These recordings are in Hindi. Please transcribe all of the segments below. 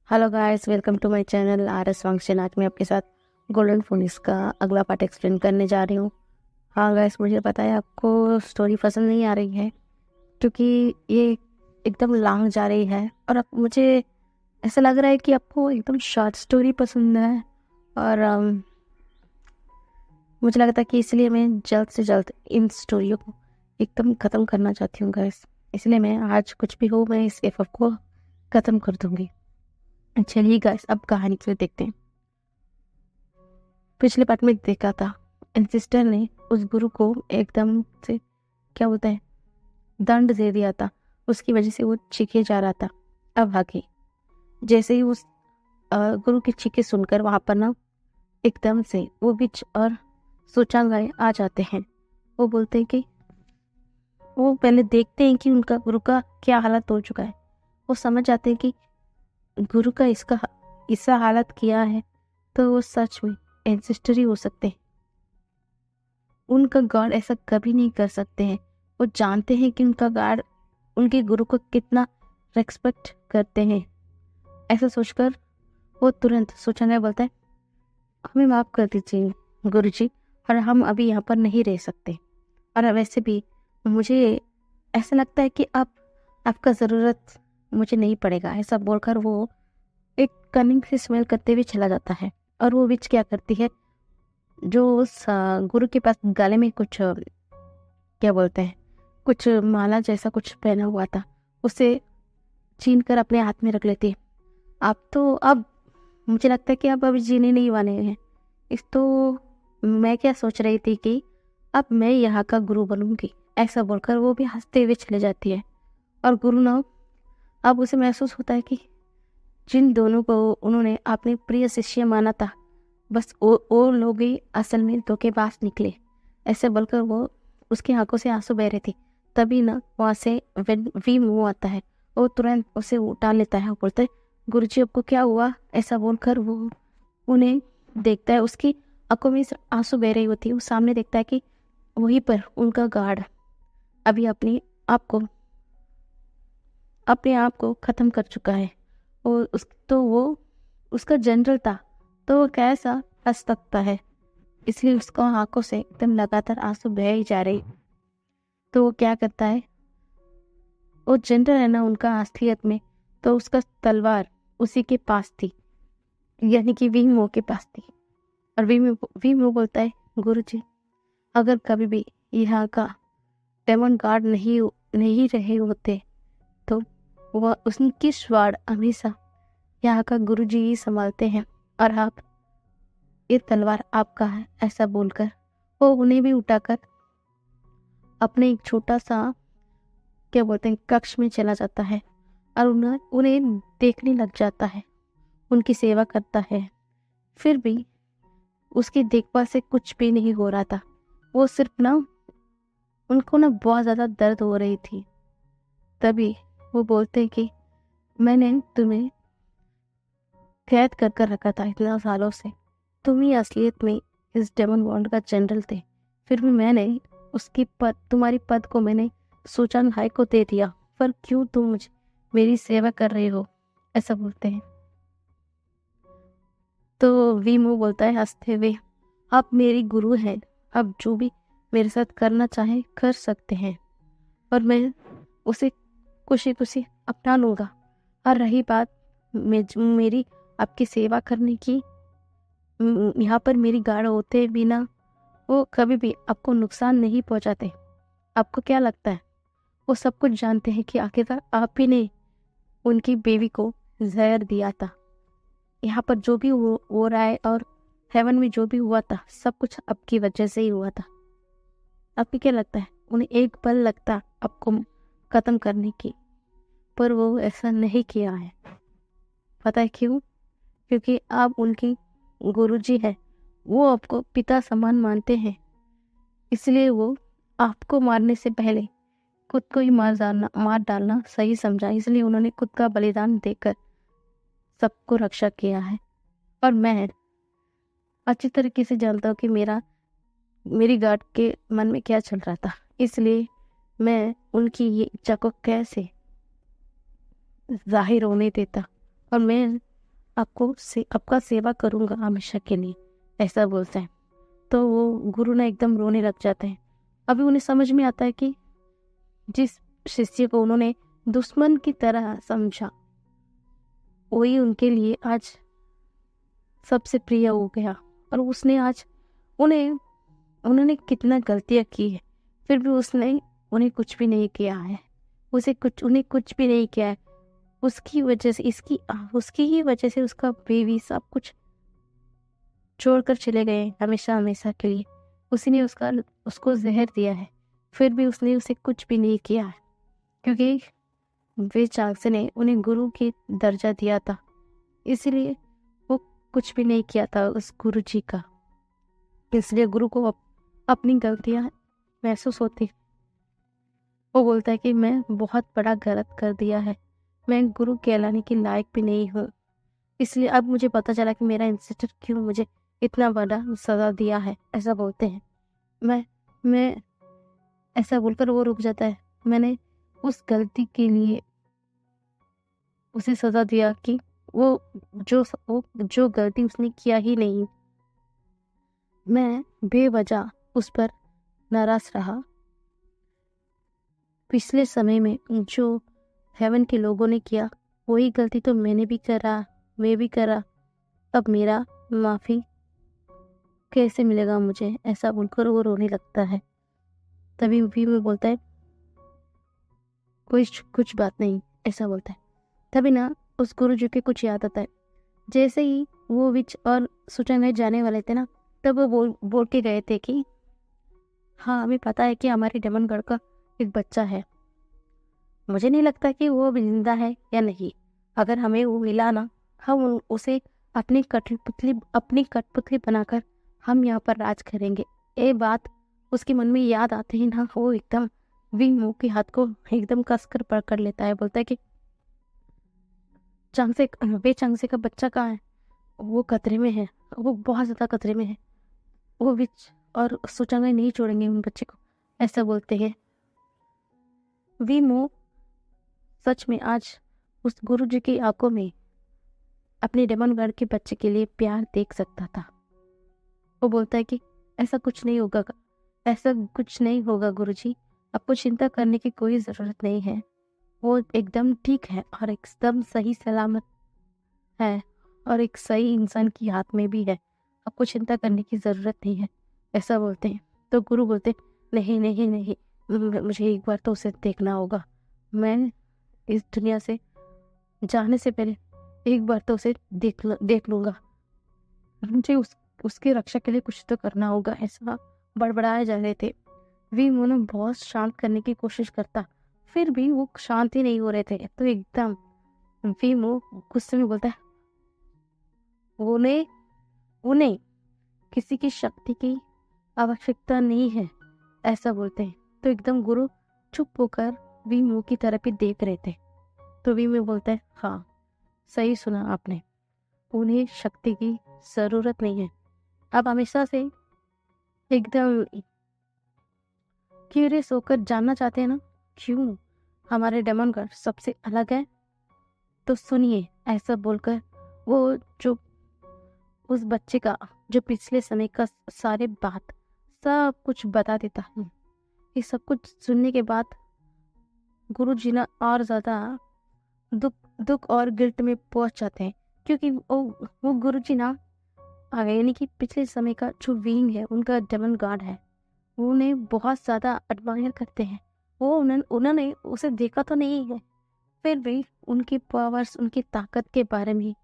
Hello guys, welcome to my channel R S function. आज मैं आपके साथ गोल्डन फोनिस का अगला पार्ट एक्सप्लेन करने जा रही हूँ। हाँ गाइस, मुझे पता है आपको स्टोरी पसंद नहीं आ रही है क्योंकि ये एकदम लॉन्ग जा रही है और अब मुझे ऐसा लग रहा है कि आपको एकदम शॉर्ट स्टोरी पसंद है और मुझे लगता है कि इसलिए मैं जल्द से जल्द इन स्टोरियों को एकदम ख़त्म करना चाहती हूँ गाइस। इसलिए मैं आज कुछ भी हो मैं इस एफ को ख़त्म कर दूँगी। चलिए गाइस, अब कहानी को देखते हैं। पिछले पार्ट में देखा था सिस्टर ने उस गुरु को एकदम से क्या बोलते हैं दंड दे दिया था। उसकी वजह से वो चीखे जा रहा था। अब आगे जैसे ही उस गुरु की चीखे सुनकर वहां पर ना एकदम से वो बिच और सोचांगाए आ जाते हैं। वो बोलते हैं कि वो पहले देखते हैं कि उनका गुरु का क्या हालत हो चुका है। वो समझ जाते हैं कि गुरु का इसका ऐसा हालत किया है तो वो सच में एंसेस्टर ही हो सकते हैं। उनका गॉड ऐसा कभी नहीं कर सकते हैं। वो जानते हैं कि उनका गॉड उनके गुरु को कितना रेस्पेक्ट करते हैं। ऐसा सोचकर वो तुरंत सोचने बोलता है, हमें माफ कर दीजिए गुरु जी, और हम अभी यहाँ पर नहीं रह सकते। और वैसे भी मुझे ऐसा लगता है कि अब आपका ज़रूरत मुझे नहीं पड़ेगा। ऐसा बोलकर वो एक कनिंग से स्मेल करते हुए चला जाता है। और वो विच क्या करती है, जो उस गुरु के पास गले में कुछ क्या बोलते हैं कुछ माला जैसा कुछ पहना हुआ था, उसे छीन कर अपने हाथ में रख लेती है। अब मुझे लगता है कि अब जीने नहीं वाले हैं। इस तो मैं क्या सोच रही थी कि अब मैं यहाँ का गुरु बनूंगी। ऐसा बोलकर वो भी हंसते हुए चले जाती है। और गुरु ना अब उसे महसूस होता है कि जिन दोनों को उन्होंने अपने प्रिय शिष्य माना था, बस वो लोग ही असल में धोखेबाज निकले। ऐसे बोलकर वो उसकी आंखों से आंसू बह रहे थे। तभी ना वहाँ से वी मुंह आता है। वो तुरंत उसे उठा लेता है और बोलता है, गुरुजी आपको क्या हुआ? ऐसा बोलकर वो उन्हें देखता है। उसकी आंखों में आंसू बह रही होती है। वो सामने देखता है कि वहीं पर उनका गार्ड अभी अपने आप को खत्म कर चुका है। वो उसका जनरल था, तो वो कैसा हंस सकता है? इसलिए उसको आंखों से एकदम लगातार आंसू बह ही जा रही। तो वो क्या करता है, वो जनरल है ना उनका असलियत में, तो उसका तलवार उसी के पास थी, यानी कि वीमो के पास थी। और वीमो बोलता है, गुरुजी अगर कभी भी यहाँ का डेमन गार्ड नहीं रहे होते तो वह उनकी स्वाड़ हमेशा यहाँ का गुरुजी ही संभालते हैं, और आप ये तलवार आपका है। ऐसा बोलकर वो उन्हें भी उठाकर अपने एक छोटा सा क्या बोलते हैं कक्ष में चला जाता है और उन्हें देखने लग जाता है, उनकी सेवा करता है। फिर भी उसकी देखभाल से कुछ भी नहीं हो रहा था। वो सिर्फ ना उनको ना बहुत ज़्यादा दर्द हो रही थी। तभी वो बोलते हैं कि मैंने तुम्हें कैद कर रखा था इतना सालों से। तुम ही असलियत में इस डेमन बॉन्ड का जनरल थे। फिर भी मैंने तुम्हारी पद को मैंने सूचन हाई को दे दिया। पर क्यों तुम मुझे मेरी सेवा कर रहे हो? ऐसा बोलते हैं। तो वीमो बोलता है हंसते हुए, आप मेरी गुरु हैं। अब जो भी मेरे साथ करना चाहे कर सकते हैं और मैं उसे खुशी खुशी अपना लूँगा। और रही बात मेरी आपकी सेवा करने की, यहाँ पर मेरी गार्ड होते बिना वो कभी भी आपको नुकसान नहीं पहुँचाते। आपको क्या लगता है वो सब कुछ जानते हैं कि आखिरकार आप ही ने उनकी बेबी को जहर दिया था? यहाँ पर जो भी हो रहा है और हेवन में जो भी हुआ था, सब कुछ आपकी वजह से ही हुआ था। आपको क्या लगता है उन्हें एक पल लगता आपको खत्म करने की? पर वो ऐसा नहीं किया है। पता है क्यों? क्योंकि आप उनकी गुरुजी है। वो आपको पिता समान मानते हैं। इसलिए वो आपको मारने से पहले खुद को ही मार डालना सही समझा। इसलिए उन्होंने खुद का बलिदान देकर सबको रक्षा किया है। और मैं अच्छी तरीके से जानता हूँ कि मेरी गार्ड के मन में क्या चल रहा था। इसलिए मैं उनकी ये इच्छा को कैसे जाहिर होने देता। और मैं आपका सेवा करूँगा हमेशा के लिए, ऐसा बोलते हैं। तो वो गुरु ना एकदम रोने लग जाते हैं। अभी उन्हें समझ में आता है कि जिस शिष्य को उन्होंने दुश्मन की तरह समझा, वही उनके लिए आज सबसे प्रिय हो गया। और उसने आज उन्होंने कितना गलतियां की है, फिर भी उसने उन्हें कुछ भी नहीं किया है। उन्हें कुछ भी नहीं किया है। उसकी वजह से उसकी ही वजह से उसका बेबी सब कुछ छोड़कर चले गए हमेशा हमेशा के लिए। उसी ने उसको जहर दिया है, फिर भी उसने उसे कुछ भी नहीं किया है, क्योंकि वे चांगसे ने उन्हें गुरु की दर्जा दिया था, इसलिए वो कुछ भी नहीं किया था उस गुरु जी का। इसलिए गुरु को अपनी गलतियां महसूस होती। वो बोलता है कि मैं बहुत बड़ा गलत कर दिया है, मैं गुरु कहलाने की लायक भी नहीं हूँ। इसलिए अब मुझे पता चला कि मेरा इंस्टीट्यूट क्यों मुझे इतना बड़ा सजा दिया है, ऐसा बोलते हैं। मैं ऐसा बोलकर वो रुक जाता है। मैंने उस गलती के लिए उसे सजा दिया कि वो जो गलती उसने किया ही नहीं, मैं बेवजह उस पर नाराज रहा। पिछले समय में जो हेवन के लोगों ने किया, वही गलती तो मैं भी करा। अब मेरा माफी कैसे मिलेगा मुझे, ऐसा बोलकर वो रोने लगता है। तभी भी वो बोलता है कुछ बात नहीं, ऐसा बोलता है। तभी ना उस गुरु जी के कुछ याद आता है। जैसे ही वो विच और सुचंगे जाने वाले थे ना, तब वो बोल के गए थे कि हाँ, हमें पता है कि हमारे डमनगढ़ का एक बच्चा है। मुझे नहीं लगता कि वो जिंदा है या नहीं। अगर हमें वो मिला ना, हम उसे अपनी कठपुतली बनाकर हम यहाँ पर राज करेंगे। ये बात उसके मन में याद आते ही ना, वो एकदम मुंह के हाथ को एकदम कसकर पकड़ लेता है। बोलता है कि चांगसे का बच्चा कहाँ है? वो खतरे में है, वो बहुत ज्यादा खतरे में है। वो विच और सुचंगे नहीं छोड़ेंगे उन बच्चे को, ऐसा बोलते हैं। वीमो सच में आज उस गुरु जी की आंखों में अपने डमनगढ़ के बच्चे के लिए प्यार देख सकता था। वो बोलता है कि ऐसा कुछ नहीं होगा गुरुजी, आपको चिंता करने की कोई जरूरत नहीं है। वो एकदम ठीक है और एकदम सही सलामत है और एक सही इंसान की हाथ में भी है। आपको चिंता करने की जरूरत नहीं है, ऐसा बोलते हैं। तो गुरु बोलते नहीं नहीं नहीं, मुझे एक बार तो उसे देखना होगा। मैं इस दुनिया से जाने से पहले एक बार तो उसे देख लूंगा। मुझे उसकी रक्षा के लिए कुछ तो करना होगा, ऐसा बड़बड़ाए जा रहे थे। वी मोनो बहुत शांत करने की कोशिश करता, फिर भी वो शांत ही नहीं हो रहे थे। तो एकदम वी मो गुस्से में बोलता है, उन्हें किसी की शक्ति की आवश्यकता नहीं है, ऐसा बोलते हैं। तो एकदम गुरु चुप होकर वी मो की तरफ ही देख रहे थे। तो वी मो बोलता है, हाँ सही सुना आपने, उन्हें शक्ति की जरूरत नहीं है। आप हमेशा से एकदम क्यूरियस होकर जानना चाहते हैं ना, क्यों हमारे डमनगढ़ सबसे अलग है? तो सुनिए, ऐसा बोलकर वो जो उस बच्चे का जो पिछले समय का सारे बात सब कुछ बता देता है। ये सब कुछ सुनने के बाद गुरु जी ना और ज्यादा दुख और गिल्ट में पहुंच जाते हैं, क्योंकि वो गुरु जी ना यानी कि पिछले समय का जो विंग है, उनका डेमन गार्ड है, वो उन्हें बहुत ज्यादा एडमायर करते हैं। वो उन्होंने उसे देखा तो नहीं है, फिर भी उनकी पावर्स, उनकी ताकत के बारे में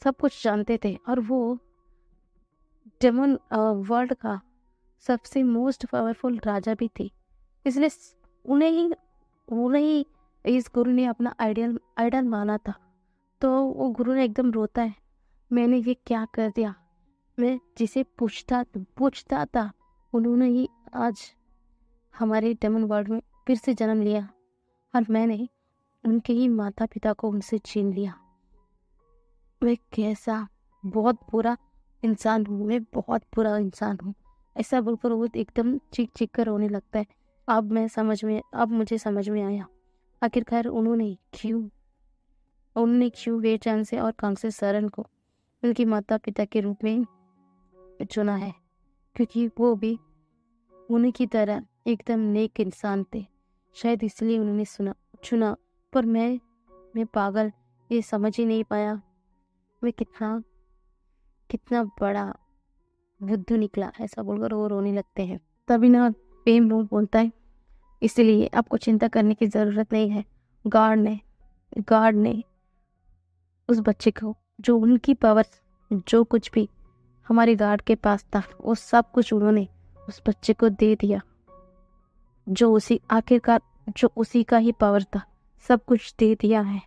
सब कुछ जानते थे। और वो डेमन वर्ल्ड का सबसे मोस्ट पावरफुल राजा भी थे। इसलिए उन्हें ही इस गुरु ने अपना आइडल माना था। तो वो गुरु ने एकदम रोता है, मैंने ये क्या कर दिया? मैं जिसे पूछता था, उन्होंने ही आज हमारे डेमन वर्ल्ड में फिर से जन्म लिया और मैंने उनके ही माता पिता को उनसे छीन लिया। मैं कैसा बहुत बुरा इंसान हूँ, मैं बहुत बुरा इंसान हूँ, ऐसा बोलकर वो एकदम चीख कर रोने लगता है। अब मुझे समझ में आया आखिरकार उन्होंने क्यों उन्होंने क्यों वे चांद से और कांग्से सरन को उनके माता पिता के रूप में चुना है, क्योंकि वो भी उन्हीं की तरह एकदम नेक इंसान थे। शायद इसलिए उन्होंने चुना। पर मैं पागल, ये समझ ही नहीं पाया मैं कितना कितना बड़ा बुद्धू निकला। ऐसा बोलकर वो रोने लगते हैं। तभी ना प्रेम बोलता है, इसलिए आपको चिंता करने की जरूरत नहीं है। गार्ड ने उस बच्चे को, जो उनकी पावर, जो कुछ भी हमारे गार्ड के पास था, वो सब कुछ उन्होंने उस बच्चे को दे दिया। जो उसी का ही पावर था, सब कुछ दे दिया है।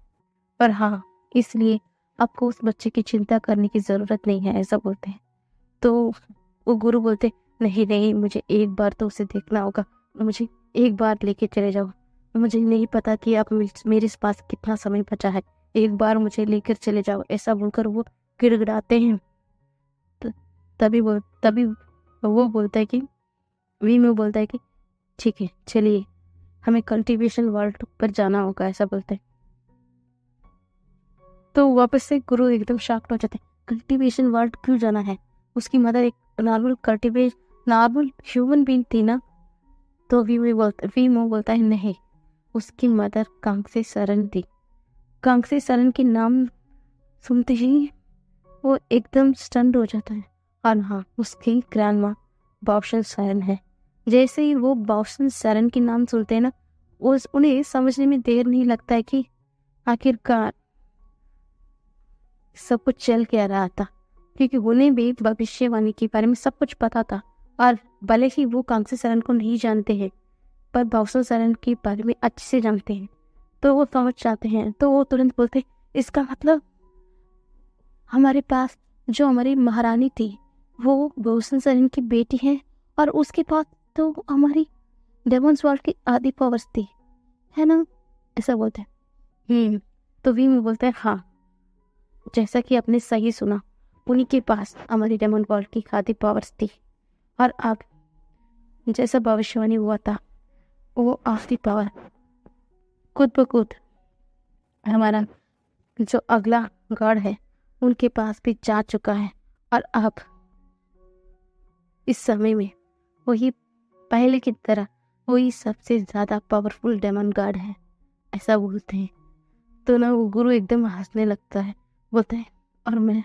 पर हाँ, इसलिए आपको उस बच्चे की चिंता करने की जरूरत नहीं है, ऐसा बोलते हैं। तो वो गुरु बोलते, नहीं नहीं, मुझे एक बार तो उसे देखना होगा, मुझे एक बार लेके चले जाओ। मुझे नहीं पता कि आप मेरे पास कितना समय बचा है, एक बार मुझे लेकर चले जाओ। ऐसा बोलकर वो गिड़गिड़ाते हैं। तभी वो बोलता है कि वीमो बोलता है कि ठीक है, चलिए, हमें कल्टीवेशन वर्ल्ड पर जाना होगा, ऐसा बोलते हैं। तो वापस से गुरु एकदम शॉक्ड हो जाते हैं, कल्टीवेशन वर्ल्ड क्यों जाना है? उसकी मदर एक नॉर्मल ह्यूमन बीइंग थी ना। तो वीमो बोलता है, नहीं, उसकी मदर कांग्से सरन थी। कांग्से सरन के नाम सुनते ही वो एकदम स्टन्ड हो जाता है। और हाँ, उसकी ग्रैंडमा बाओशन सरन है। जैसे ही वो बाओशन सरन के नाम सुनते हैं ना, उन्हें समझने में देर नहीं लगता है कि आखिरकार सब कुछ चल क्या रहा था, क्योंकि उन्हें भी भविष्यवाणी के बारे में सब कुछ पता था। और भले ही वो कांग्से सरन को नहीं जानते हैं, पर बाओशन सरन के बारे में अच्छे से जानते हैं। तो वो समझ जाते हैं। तो वो तुरंत बोलते, इसका मतलब हमारे पास जो हमारी महारानी थी, वो बाओशन सरन की बेटी है, और उसके पास तो हमारी डेमन्स वर्ल्ड की आधी पावर्स थी, है ना? ऐसा बोलते हैं। तो वी में बोलते हैं, हाँ, जैसा कि आपने सही सुना, उन्हीं के पास हमारी डेमन वर्ल्ड की आधी पावर्स थी। और अब जैसा भविष्यवाणी हुआ था, वो आधी पावर खुद ब खुद हमारा जो अगला गॉड है उनके पास भी जा चुका है। और अब इस समय में वही पहले की तरह वही सबसे ज्यादा पावरफुल डेमन गॉड है, ऐसा बोलते हैं। तो ना वो गुरु एकदम हंसने लगता है, बोलता है, और मैं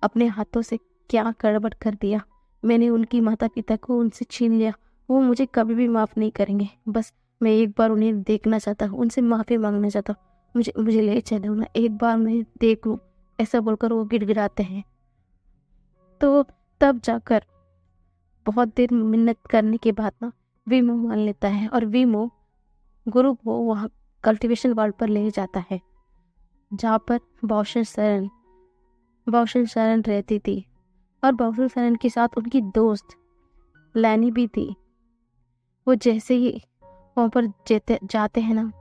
अपने हाथों से क्या गड़बड़ कर दिया। मैंने उनकी माता पिता को उनसे छीन लिया। वो मुझे कभी भी माफ नहीं करेंगे। बस मैं एक बार उन्हें देखना चाहता हूँ, उनसे माफी मांगना चाहता हूँ। मुझे ले चलो ना, एक बार मैं देख लूँ, ऐसा बोलकर वो गिड़गिड़ाते हैं। तो तब जाकर बहुत देर मिन्नत करने के बाद ना वीमो मान लेता है, और वीमो गुरु को वहाँ कल्टीवेशन वर्ल्ड पर ले जाता है, जहाँ पर बाओशन सरन रहती थी। और बाओशन सरन के साथ उनकी दोस्त लैनी भी थी। वो जैसे ही वहाँ पर जाते हैं ना,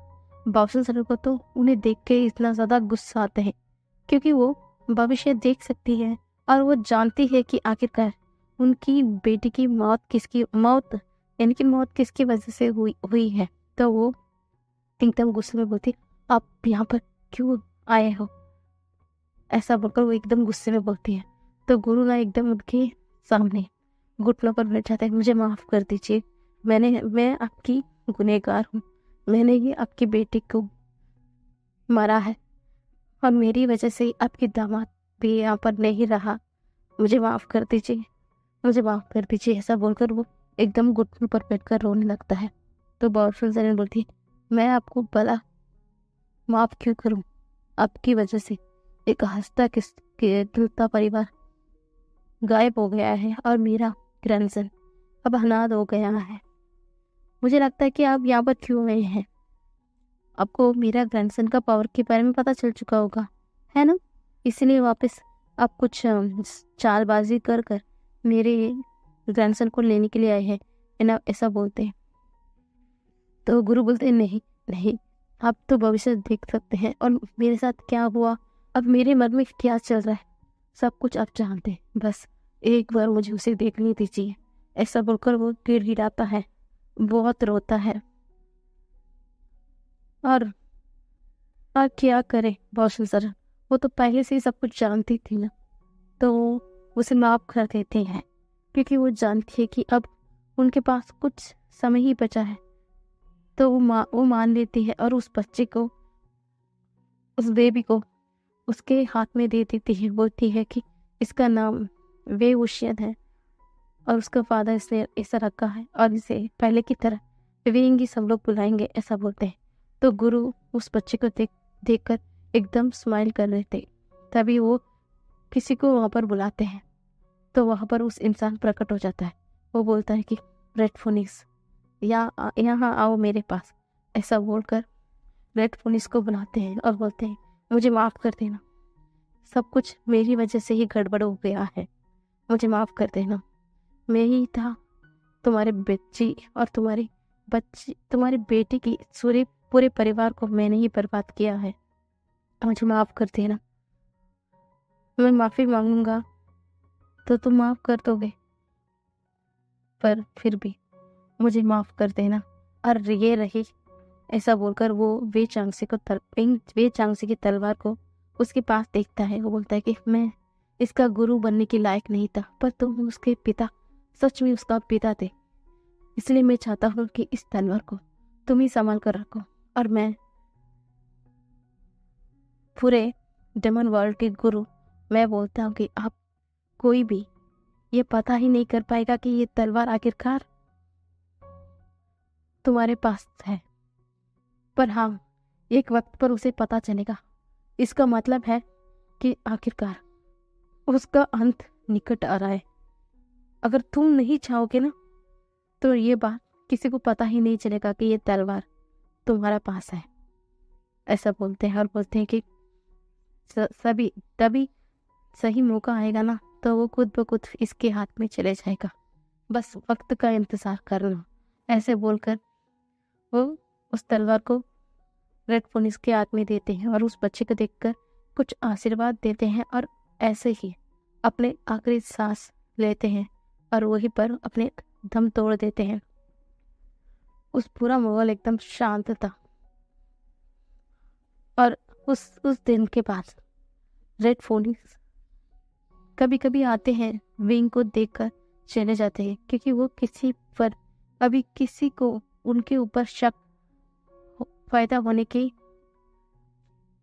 बाओशन सरन को तो उन्हें देख के इतना ज़्यादा गुस्सा आता है, क्योंकि वो भविष्य देख सकती है, और वो जानती है कि आखिरकार उनकी बेटी की मौत किसकी वजह से हुई है। तो वो एकदम गुस्से में बोलती, आप यहाँ पर क्यों आए हो? ऐसा बोलकर वो एकदम गुस्से में बोलती है। तो गुरु ना एकदम उनके सामने घुटनों पर बैठ जाता है, मुझे माफ कर दीजिए, मैं आपकी गुनहगार हूँ। मैंने ही आपकी बेटी को मारा है, और मेरी वजह से आपकी दामाद भी यहाँ पर नहीं रहा। मुझे माफ कर दीजिए, ऐसा बोलकर वो एकदम घुटनों पर बैठकर रोने लगता है। तो बाओशन सरन बोलती है, मैं आपको भला माफ क्यों करूं? आपकी वजह से एक हंसता खिलता परिवार गायब हो गया है, और मेरा ग्रैंडसन अब अनाथ हो गया है। मुझे लगता है कि आप यहाँ पर क्यों आए हैं? आपको मेरा ग्रैंडसन का पावर के बारे में पता चल चुका होगा, है ना? इसलिए वापस आप कुछ चालबाजी कर मेरे ग्रैंडसन को लेने के लिए आए हैं, है ना? ऐसा बोलते हैं। तो गुरु बोलते हैं, नहीं, आप तो भविष्य देख सकते हैं, और मेरे साथ क्या हुआ, अब मेरे मन में क्या चल रहा है, सब कुछ आप जानते हैं। बस एक बार मुझे उसे देखने दीजिए। ऐसा बोलकर वो गिड़गिड़ाता है, बहुत रोता है। और और क्या करे बौसल सर, वो तो पहले से ही सब कुछ जानती थी ना, तो उसे माफ कर देते हैं, क्योंकि वो जानती है कि अब उनके पास कुछ समय ही बचा है। तो वो मान लेती है और उस बच्चे को, उस बेबी को उसके हाथ में दे देती है। बोलती है कि इसका नाम वे उशियन है और उसका फादर इसने ऐसा रखा है और इसे पहले की तरह वेंगी सब लोग बुलाएंगे, ऐसा बोलते हैं। तो गुरु उस बच्चे को देखकर एकदम स्माइल कर रहे थे। तभी वो किसी को वहाँ पर बुलाते हैं, तो वहाँ पर उस इंसान प्रकट हो जाता है। वो बोलता है कि रेड फोनिक्स यहाँ आओ मेरे पास, ऐसा बोलकर रेड फोनिक्स को बुलाते हैं और बोलते हैं मुझे माफ़ कर देना, सब कुछ मेरी वजह से ही गड़बड़ हो गया है, मुझे माफ़ कर देना। मैं ही था तुम्हारे बच्ची और तुम्हारी बेटी की पूरे परिवार को मैंने ही बर्बाद किया है, मुझे माफ़ कर देना। मैं माफ़ी मांगूंगा तो तुम माफ़ कर दोगे, पर फिर भी मुझे माफ़ कर देना। और ये रही, ऐसा बोलकर वो वे चांगसी की तलवार को उसके पास देखता है। वो बोलता है कि मैं इसका गुरु बनने के लायक नहीं था, पर तुम उसके पिता, सच में उसका पिता थे, इसलिए मैं चाहता हूँ कि इस तलवार को तुम ही संभाल कर रखो और मैं पूरे डेमन वर्ल्ड के गुरु, मैं बोलता हूँ कि आप कोई भी ये पता ही नहीं कर पाएगा कि ये तलवार आखिरकार तुम्हारे पास है, पर हाँ एक वक्त पर उसे पता चलेगा। इसका मतलब है कि आखिरकार उसका अंत निकट आ रहा है। अगर तुम नहीं चाहोगे ना, तो ये बात किसी को पता ही नहीं चलेगा कि ये तलवार तुम्हारा पास है, ऐसा बोलते हैं। और बोलते हैं कि तभी सही मौका आएगा ना, तो वो खुद ब खुद इसके हाथ में चले जाएगा, बस वक्त का इंतजार करना, ऐसे बोलकर वो उस तलवार को रेड फोनिक्स के हाथ में देते हैं और उस बच्चे को देखकर कुछ आशीर्वाद देते हैं और ऐसे ही अपने आखिरी सांस लेते हैं और वहीं पर अपने दम तोड़ देते हैं। उस पूरा माहौल एकदम शांत था और उस दिन के बाद रेड फोनिक्स कभी कभी आते हैं, विंग को देखकर चले जाते हैं, क्योंकि वो किसी पर अभी किसी को उनके ऊपर शक पैदा होने की,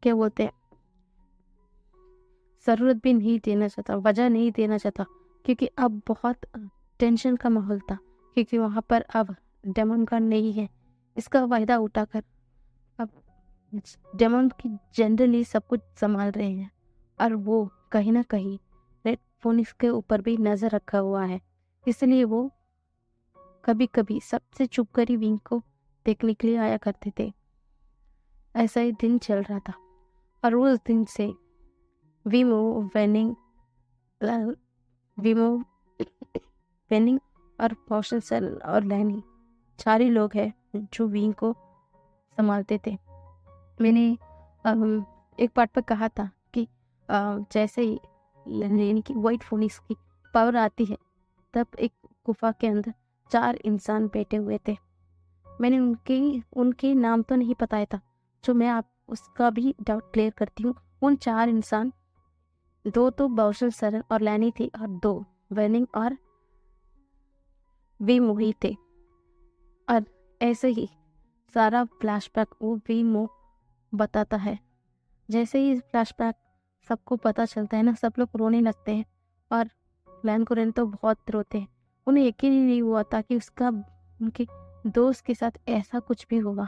क्या बोलते हैं, ज़रूरत भी नहीं देना चाहता, वजह नहीं देना चाहता, क्योंकि अब बहुत टेंशन का माहौल था, क्योंकि वहाँ पर अब डेमन गॉड नहीं है। इसका वायदा उठाकर अब डेमन की जनरली सब कुछ संभाल रहे हैं और वो कहीं ना कहीं रेड फोनिक्स के ऊपर भी नज़र रखा हुआ है, इसलिए वो कभी कभी सबसे चुप कर ही विंग को देखने के लिए आया करते थे। ऐसा ही दिन चल रहा था और उस दिन से वीमो वेनिंग और पॉशनसन और लैनी, चार ही लोग हैं जो विंग को संभालते थे। मैंने एक पार्ट पर कहा था कि जैसे ही लैनी की वाइट फोनिक्स की पावर आती है, तब एक गुफा के अंदर 4 इंसान बैठे हुए थे। मैंने उनके नाम तो नहीं बताया था, जो मैं आप उसका भी डाउट क्लियर करती हूँ। उन 4 इंसान, 2 तो बौशल सरन और लैनी थे और 2 वेनिंग और वी मोही थे। और ऐसे ही सारा फ्लैशबैक वो वी मो बताता है। जैसे ही फ्लैशबैक सबको पता चलता है ना, सब लोग रोने लगते हैं और लैन कोरेन तो बहुत रोते हैं। उन्हें यकीन ही नहीं हुआ था कि उनके दोस्त के साथ ऐसा कुछ भी होगा।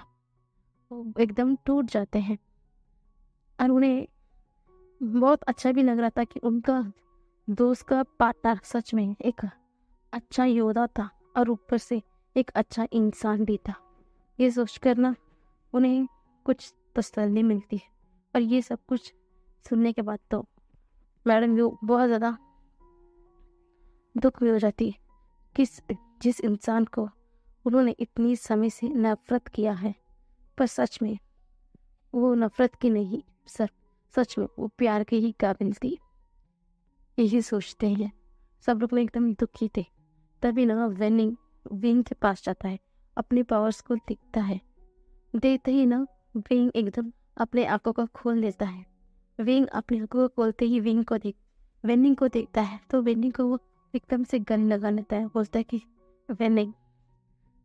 वो एकदम टूट जाते हैं और उन्हें बहुत अच्छा भी लग रहा था कि उनका दोस्त का पार्टनर सच में एक अच्छा योद्धा था और ऊपर से एक अच्छा इंसान भी था। ये सोचकर ना उन्हें कुछ तसल्ली मिलती है। और ये सब कुछ सुनने के बाद तो मैडम वो बहुत ज़्यादा दुख भी हो जाती है कि जिस इंसान को उन्होंने इतनी समय से नफरत किया है, पर सच में वो नफरत की नहीं, सच में वो प्यार के ही काबिल थी। यही सोचते हैं सब लोग एकदम दुखी थे। तभी ना विंग के पास जाता है, अपनी पावर्स को दिखता है। देखते ही ना विंग एकदम अपने आंखों को खोल देता है। विंग अपनी आंखों को खोलते ही वेनिंग को देखता है, तो वेनिंग को वो एकदम से गले लगा लेता है। बोलता है कि वेनिंग,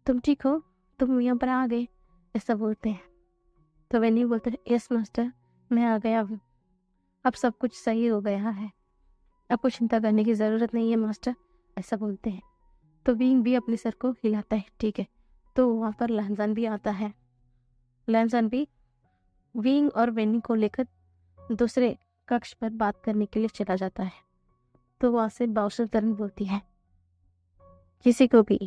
तुम ठीक हो, तुम यहाँ पर आ गए, ऐसा बोलते हैं। तो वेनिंग बोलता है, यस मास्टर, मैं आ गया हूँ, अब सब कुछ सही हो गया है, आपको चिंता करने की ज़रूरत नहीं है मास्टर, ऐसा बोलते हैं। तो विंग भी अपने सर को हिलाता है, ठीक है। तो वहाँ पर लैंसन भी आता है। लैंसन भी विंग और वेनिंग को लेकर दूसरे कक्ष पर बात करने के लिए चला जाता है। तो वहाँ से बाउंसर तरन बोलती है, किसी को भी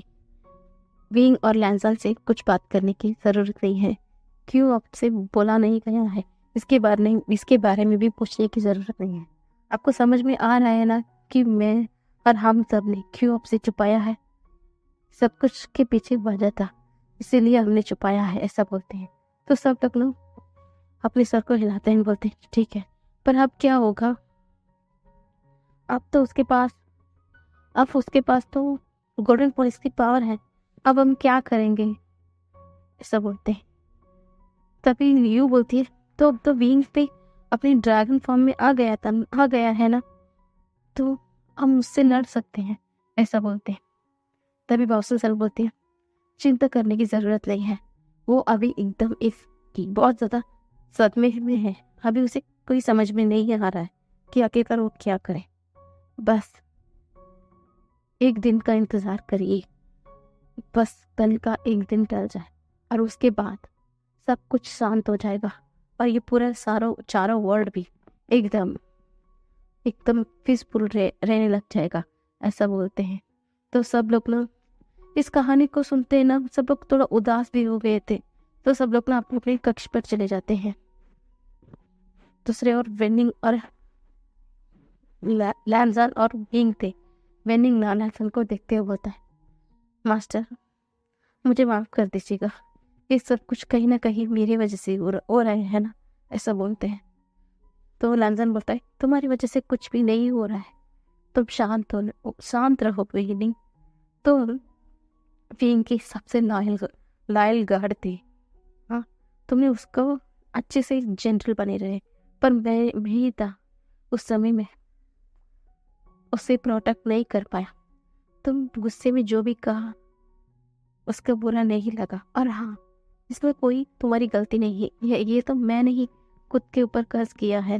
विंग और लैंसन से कुछ बात करने की ज़रूरत नहीं है, क्यों आपसे बोला नहीं गया है, इसके बारे में भी पूछने की ज़रूरत नहीं है। आपको समझ में आ रहा है ना कि मैं और हम सब ने क्यों आपसे छुपाया है? सब कुछ के पीछे वजह था, इसीलिए हमने छुपाया है, ऐसा बोलते हैं। तो सब लोग अपने सर को हिलाते हैं, बोलते हैं ठीक है, पर अब क्या होगा? अब उसके पास तो गोल्डन पुलिस की पावर है, अब हम क्या करेंगे, ऐसा बोलते हैं। तभी यू बोलती है, तो अब तो विंग पे अपनी ड्रैगन फॉर्म में आ गया है ना, तो हम उससे लड़ सकते हैं, ऐसा बोलते हैं। तभी बाउंसर सर बोलती है, चिंता करने की जरूरत नहीं है, वो अभी एकदम बहुत ज्यादा सदमे में है, अभी उसे कोई समझ में नहीं आ रहा है कि आखिरकार वो क्या करे। बस एक दिन का इंतजार करिए, बस कल का एक दिन टल जाए और उसके बाद सब कुछ शांत हो जाएगा और ये पूरा चारों वर्ल्ड भी एकदम पीसफुल रहने लग जाएगा, ऐसा बोलते हैं। तो सब लोग ना इस कहानी को सुनते हैं ना, सब लोग थोड़ा उदास भी हो गए थे, तो सब लोग ना अपने अपने कक्ष पर चले जाते हैं। दूसरे और वेनिंग और लैंसन और विंग थे। वेनिंग लैंसन को देखते हुए बोलता है, मास्टर मुझे माफ कर दीजिएगा, ये सब कुछ कहीं ना कहीं मेरी वजह से हो रहे हैं ना, ऐसा बोलते हैं। तो लैंसन बोलता है, तुम्हारी वजह से कुछ भी नहीं हो रहा है, तुम शांत रहो वेनिंग। तो विंग की सबसे लॉयल गार्ड थी, हाँ, तुमने उसको अच्छे से जेंटल बने रहे, पर मैं भी था उस समय में उसे प्रोटेक्ट नहीं कर पाया, तुम गुस्से में जो भी कहा उसका बुरा नहीं लगा, और हाँ, इसमें कोई तुम्हारी गलती नहीं है, ये तो मैंने ही खुद के ऊपर कर्ज किया है,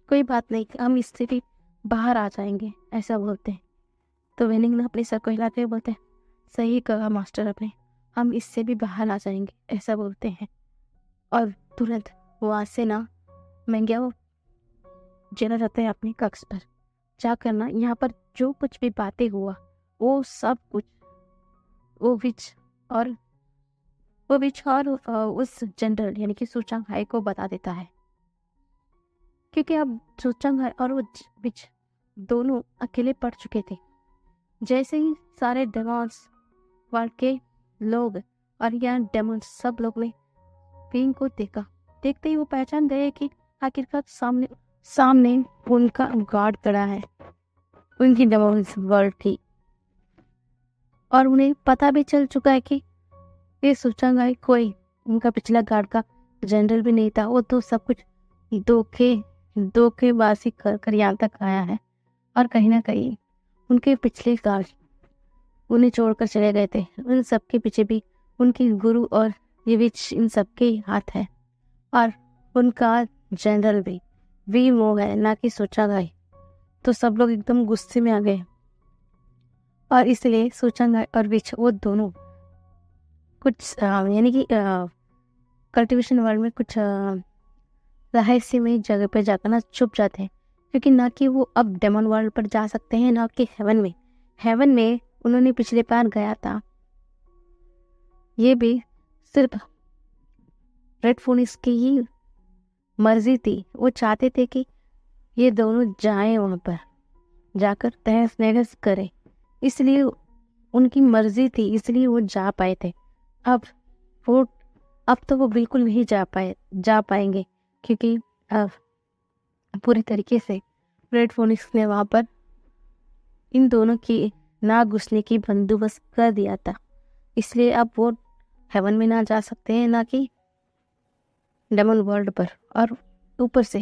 कोई बात नहीं, हम इससे भी बाहर आ जाएंगे, ऐसा बोलते हैं। तो वेनिंग ने अपने सर को हिलाते हुए बोलते हैं, सही कहा मास्टर अपने, हम इससे भी बाहर आ जाएंगे, ऐसा बोलते हैं। और तुरंत वहाँ से ना मैंग्या वो चला जाते हैं अपने कक्ष पर, जाकर ना यहाँ पर जो कुछ भी बातें हुआ वो सब कुछ वो विच और उस जनरल यानी कि सूचंग हाई को बता देता है, क्योंकि अब सूचंग हाई और वो विच दोनों अकेले पड़ चुके थे। जैसे ही सारे डेमॉन्स वर्ल्ड के लोग और यहाँ डेमॉन्स सब लोग ने विंग को देखते ही वो पहचान गए कि आखिरकार सामने उनका गार्ड खड़ा है, उनकी डेमॉन्स वर्ल्ड थी, और उन्हें पता भी चल चुका है कि ये सूचंग हाई कोई उनका पिछला गार्ड का जनरल भी नहीं था, वो तो सब कुछ धोखेबाजी कर यहाँ तक आया है, और कहीं ना कहीं उनके पिछले गार्ड उन्हें छोड़कर चले गए थे, उन सबके पीछे भी उनके गुरु और ये विच इन सबके हाथ है, और उनका जनरल भी वी मो है ना कि सूचंग हाई। तो सब लोग एकदम गुस्से में आ गए, और इसलिए सूचंग हाई और विच वो दोनों कुछ यानी कि कल्टीवेशन वर्ल्ड में कुछ रहस्यमय जगह पर जाकर ना छुप जाते हैं, क्योंकि ना कि वो अब डेमन वर्ल्ड पर जा सकते हैं, ना कि हेवन में उन्होंने पिछले बार गया था, ये भी सिर्फ रेड फोनिक्स की ही मर्जी थी, वो चाहते थे कि ये दोनों जाएं वहां पर जाकर तहस नहस करें, इसलिए उनकी मर्जी थी, इसलिए वो जा पाए थे। अब तो वो बिल्कुल नहीं जा पाएंगे, क्योंकि अब पूरी तरीके से रेड फोनिक्स ने वहां पर इन दोनों की ना घुसने की बंदोबस्त कर दिया था, इसलिए अब वो हेवन में ना जा सकते हैं, ना कि डेमन वर्ल्ड पर, और ऊपर से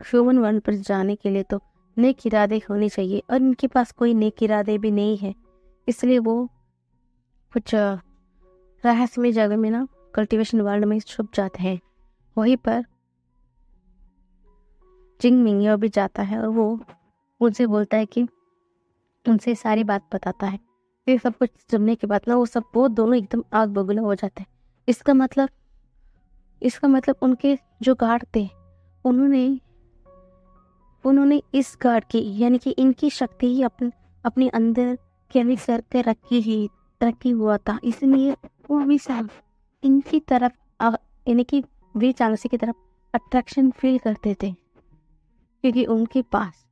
ह्यूमन वर्ल्ड पर जाने के लिए तो नेक इरादे होने चाहिए, और इनके पास कोई नेक इरादे भी नहीं है। इसलिए वो कुछ रहस्यमय जगह में ना कल्टीवेशन वर्ल्ड में छुप जाते हैं। वहीं पर जिंग मिंगियो भी जाता है और वो उनसे बोलता है कि उनसे सारी बात बताता है। ये सब कुछ सुनने के बाद ना वो दोनों एकदम आग बबूला हो जाते हैं। इसका मतलब उनके जो गार्ड थे उन्होंने उन्होंने इस गार्ड की यानी कि इनकी शक्ति ही अपने अंदर कैरियर करके रखी हुआ था। इसलिए वो हमेशा इनकी तरफ यानी कि वीर चांगसी की तरफ अट्रैक्शन फील करते थे, क्योंकि उनके पास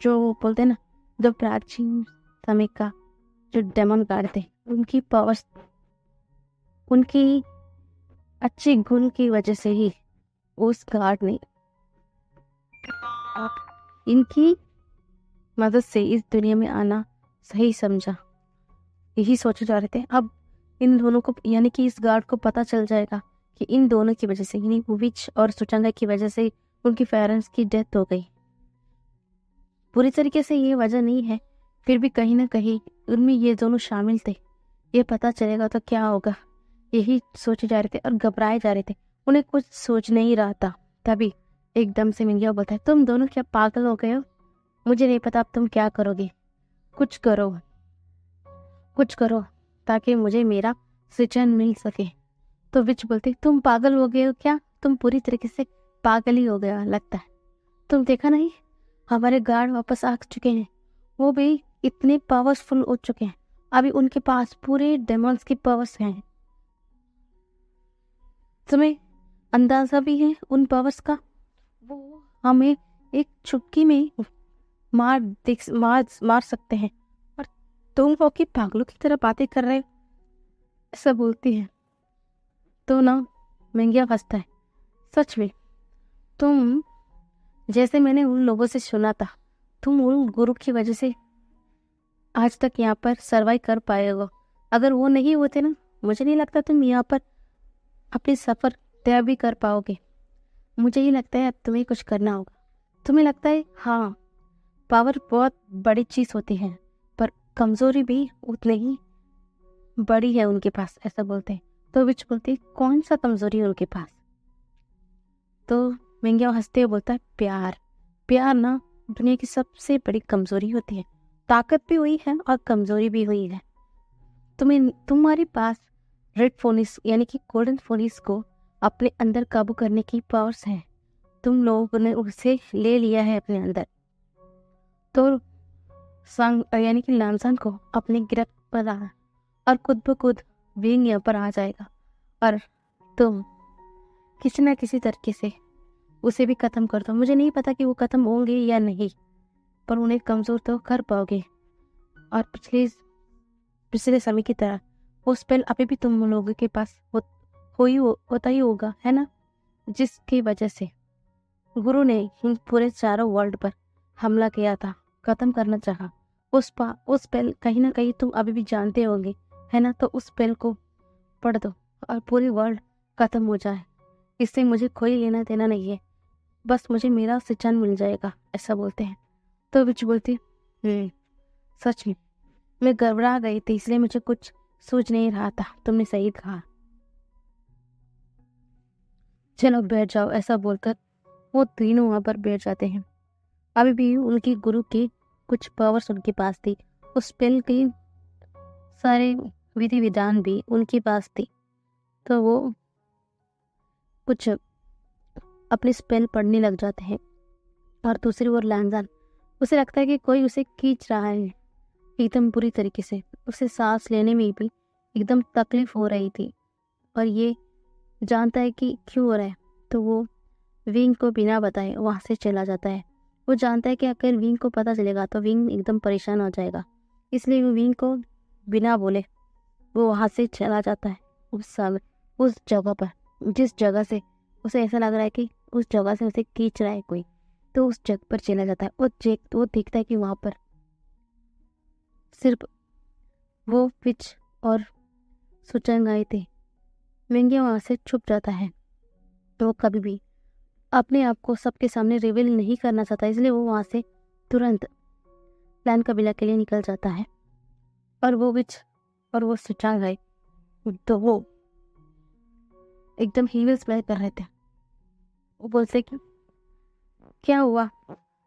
जो बोलते हैं ना, जो प्राचीन समय का जो डेमन गार्ड थे, उनकी पावर्स, उनकी अच्छे गुण की वजह से ही उस गार्ड ने इनकी मदद से इस दुनिया में आना सही समझा। यही सोचे जा रहे थे। अब इन दोनों को यानी कि इस गार्ड को पता चल जाएगा कि इन दोनों की वजह से यानी विच और सुचंगा की वजह से उनकी पेरेंट्स की डेथ हो गई। पूरी तरीके से ये वजह नहीं है, फिर भी कहीं ना कहीं उनमें ये दोनों शामिल थे। ये पता चलेगा तो क्या होगा, यही सोचे जा रहे थे और घबराए जा रहे थे। उन्हें कुछ सोच नहीं रहा था। तभी एकदम से मिंगिया बोलता है, तुम दोनों क्या पागल हो गए हो? मुझे नहीं पता अब तुम क्या करोगे। कुछ करो ताकि मुझे मेरा सुचन मिल सके। तो विच बोलती, तुम पागल हो गए हो क्या? तुम पूरी तरीके से पागल ही हो गया लगता है। तुम देखा नहीं, हमारे गार्ड वापस आ चुके हैं। वो भी इतने पावरफुल हो चुके हैं। अभी उनके पास पूरे डेमॉन्स की पावर्स हैं। तुम्हें अंदाजा भी है उन पावर्स का? वो हमें एक चुटकी में मार सकते हैं, और तुम वो की पागलों की तरह बातें कर रहे हो, ऐसा बोलती है। तो ना महंगिया हंसता है। सच में तुम, जैसे मैंने उन लोगों से सुना था, तुम उन गुरु की वजह से आज तक यहाँ पर सर्वाइव कर पाए हो। अगर वो नहीं होते ना, मुझे नहीं लगता तुम यहाँ पर अपनी सफर तय भी कर पाओगे। मुझे ही लगता है अब तुम्हें कुछ करना होगा। तुम्हें लगता है हाँ, पावर बहुत बड़ी चीज होती है, पर कमजोरी भी उतनी ही बड़ी है उनके पास, ऐसा बोलते हैं। तो विच बोलती, कौन सा कमजोरी है उनके पास? तो मिंगिया हंसते हुए बोलता है, प्यार ना दुनिया की सबसे बड़ी कमजोरी होती है। ताकत भी हुई है और कमजोरी भी हुई है। तुम्हारे पास रेड फोनिस यानी कि गोल्डन फोनिस को अपने अंदर काबू करने की पावर्स है। तुम लोगों ने उसे ले लिया है अपने अंदर। तो सांग यानी कि लामसान को अपने गिरफ्त पर आ और खुद ब खुद विंग यहाँ पर आ जाएगा, और तुम किसी न किसी तरीके से उसे भी खत्म कर दो। मुझे नहीं पता कि वो खत्म होंगे या नहीं, पर उन्हें कमजोर तो कर पाओगे। और पिछले समय की तरह वो स्पेल अभी भी तुम लोगों के पास होता ही होगा, है ना? जिसकी वजह से गुरु ने इन पूरे चारों वर्ल्ड पर हमला किया था, खत्म करना चाहा। उस स्पेल कहीं ना कहीं तुम अभी भी जानते होंगे, है ना? तो उस स्पेल को पढ़ दो और पूरी वर्ल्ड खत्म हो जाए। इससे मुझे कोई लेना देना नहीं है, बस मुझे मेरा सुचन मिल जाएगा, ऐसा बोलते हैं। तो विच बोलती, सच में मैं घबरा गई थी, इसलिए मुझे कुछ सोच नहीं रहा था। तुमने सही कहा, चलो बैठ जाओ, ऐसा बोलकर वो तीनों वहां पर बैठ जाते हैं। अभी भी उनकी गुरु की कुछ पावर्स उनके पास थी। उस स्पेल की सारे विधि विधान भी उनके पास थी। तो वो कुछ अपने स्पेल पढ़ने लग जाते हैं, और दूसरी ओर लैंजान, उसे लगता है कि कोई उसे खींच रहा है एकदम बुरी तरीके से। उसे सांस लेने में भी एकदम तकलीफ हो रही थी, और ये जानता है कि क्यों हो रहा है। तो वो विंग को बिना बताए वहाँ से चला जाता है। वो जानता है कि अगर विंग को पता चलेगा तो विंग एकदम परेशान हो जाएगा, इसलिए वो विंग को बिना बोले वो वहाँ से चला जाता है उस जगह पर, जिस जगह से उसे ऐसा लग रहा है कि उस जगह से उसे खींच रहा है कोई। तो उस जगह पर चला जाता है। वो देखता है कि वहाँ पर सिर्फ वो पिच और सुचंग आए थे। विंग वहाँ से छुप जाता है। वो कभी भी अपने आप को सबके सामने रिवील नहीं करना चाहता, इसलिए वो वहाँ से तुरंत प्लान कबीला के लिए निकल जाता है। और वो सुचांग है तो वो एकदम हील्स प्ले कर रहे थे। वो बोलते कि क्या हुआ,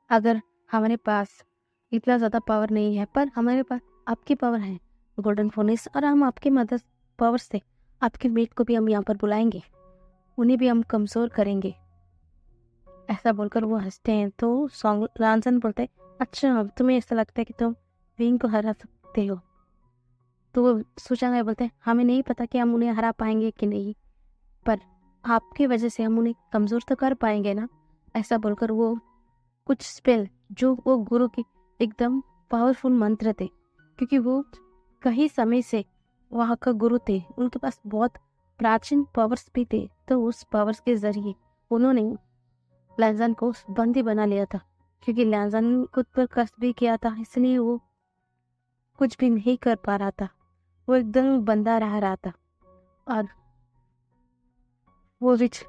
अगर हमारे पास इतना ज़्यादा पावर नहीं है पर हमारे पास आपकी पावर है गोल्डन फोनिस, और हम आपकी मदद पावर से आपके मेट को भी हम यहाँ पर बुलाएंगे, उन्हें भी हम कमज़ोर करेंगे। ऐसा बोलकर वो हंसते हैं। तो सॉन्ग लांसन बोलते हैं, अच्छा तुम्हें ऐसा लगता है कि तुम विंग को हरा सकते हो? तो वो सुचांग बोलते हैं, हमें नहीं पता कि हम उन्हें हरा पाएंगे कि नहीं, पर आपकी वजह से हम उन्हें कमज़ोर तो कर पाएंगे ना। ऐसा बोलकर वो कुछ स्पेल जो वो गुरु की एकदम पावरफुल मंत्र थे, क्योंकि वो कई समय से वहाँ का गुरु थे, उनके पास बहुत प्राचीन पावर्स भी थे। तो उस पावर्स के जरिए उन्होंने लैंजन को बंदी बना लिया था, क्योंकि लैंजन खुद पर कष्ट भी किया था, इसलिए वो कुछ भी नहीं कर पा रहा था, वो एकदम बंदा रह रहा था। और वो विच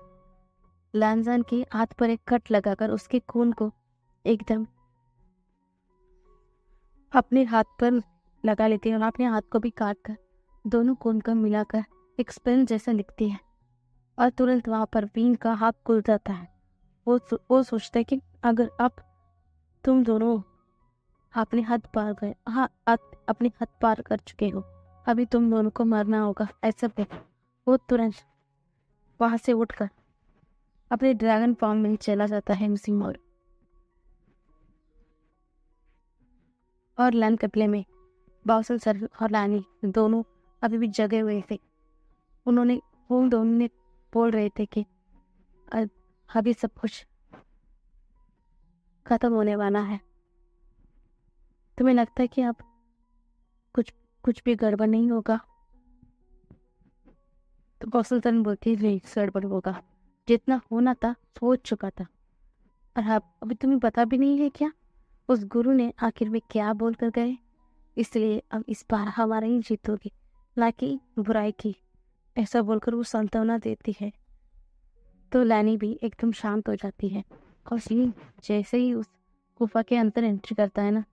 लैंजन के हाथ पर एक कट लगाकर उसके खून को एकदम अपने हाथ पर लगा लेती है और अपने हाथ को भी काट कर दोनों खून को मिलाकर एक स्पेल जैसा लिखती है। और तुरंत वहां पर विंग का हाथ खुल जाता है। वो सोचता है कि अगर अब तुम दोनों अपने हद पार गए, हाँ अपने हद पार कर चुके हो, अभी तुम दोनों को मरना होगा। ऐसा वो तुरंत वहां से उठकर अपने ड्रैगन फॉर्म में चला जाता है मिसिंग मोर। और लैन कपले में बाउसल सर और लानी दोनों अभी भी जगे हुए थे। वो दोनों ने बोल रहे थे कि अभी सब कुछ खत्म होने वाला है, तुम्हें लगता है कि अब कुछ भी गड़बड़ नहीं होगा? तो कौशलतन बोलती है, गड़बड़ होगा, जितना होना था हो चुका था। और अभी तुम्हें पता भी नहीं है क्या उस गुरु ने आखिर में क्या बोल कर गए? इसलिए अब इस बार हमारा ही जीत होगी, ना कि बुराई की। ऐसा बोलकर वो सांत्वना देती है। तो लैनी भी एकदम शांत हो जाती है। और जैसे ही उस गुफा के अंदर एंट्री करता है ना,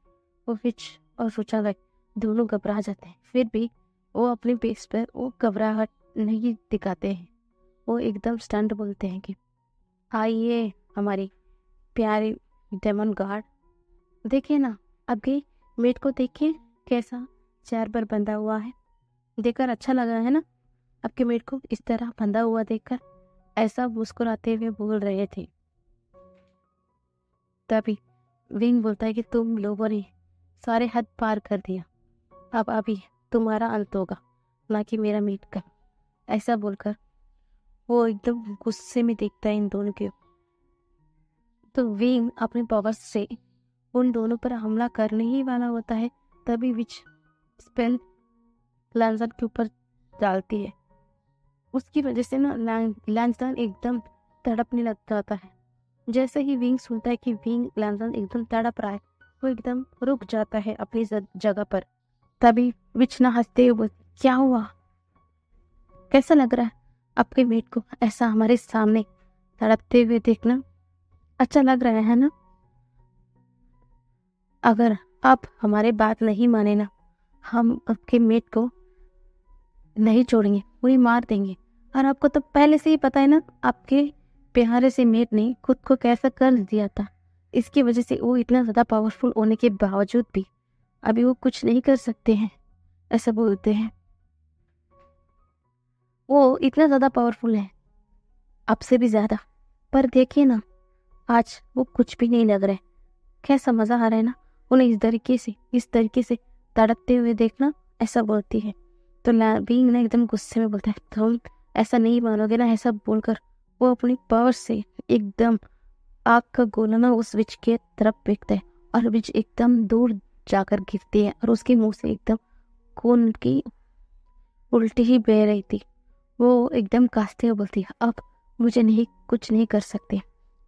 वो विच और सोचा गए दोनों घबरा जाते हैं। फिर भी वो अपने बेस पर वो घबराहट नहीं दिखाते हैं। वो एकदम स्टंट बोलते हैं कि आइए हमारी प्यारे डेमन गार्ड, देखिए ना आपके मेट को, देखिए कैसा चेयर पर बंधा हुआ है, देखकर अच्छा लग रहा है ना आपके मेट को इस तरह बंधा हुआ देखकर। ऐसा मुस्कुराते हुए बोल रहे थे। तभी विंग बोलता है कि तुम लोगों ने सारे हद पार कर दिया, अब अभी तुम्हारा अंत होगा, ना कि मेरा मेट का। ऐसा बोलकर वो एकदम गुस्से में देखता है इन दोनों के। तो विंग अपने पावर से उन दोनों पर हमला करने ही वाला होता है, तभी विच स्पेल लैंसर के ऊपर डालती है। उसकी वजह से ना लैंसर एकदम तड़पने लग जाता है। जैसे ही विंग सुनता है कि विंग लैंसर एकदम तड़प रहा है, वो एकदम रुक जाता है अपनी जगह पर। तभी विच ना हंसते हुए, क्या हुआ, कैसा लग रहा है आपके मेट को ऐसा हमारे सामने तड़पते हुए देखना? अच्छा लग रहा है ना? अगर आप हमारे बात नहीं माने ना, हम आपके मेट को नहीं छोड़ेंगे, उन्हें मार देंगे। और आपको तो पहले से ही पता है ना, आपके प्यारे से मेट ने खुद को कैसा कर दिया था। इसकी वजह से वो इतना ज़्यादा पावरफुल होने के बावजूद भी अभी वो कुछ नहीं कर सकते हैं। ऐसा बोलते हैं, वो इतना ज़्यादा पावरफुल है आपसे भी ज़्यादा, पर देखिए ना आज वो कुछ भी नहीं लग रहा है। कैसा मज़ा आ रहा है ना उन्हें इस तरीके से तड़पते हुए देखना। ऐसा बोलती है। तो बीइंग ना एकदम गुस्से में बोलता है, तुम ऐसा नहीं मानोगे ना। ऐसा बोलकर वो अपनी पावर से एकदम आग का गोला ना उस विच के तरफ फेंकता है और विच एकदम दूर जाकर गिरती है और उसके मुंह से एकदम खून की उल्टी ही बह रही थी। वो एकदम कांपते हुए बोलती है, अब मुझे कुछ नहीं कर सकते।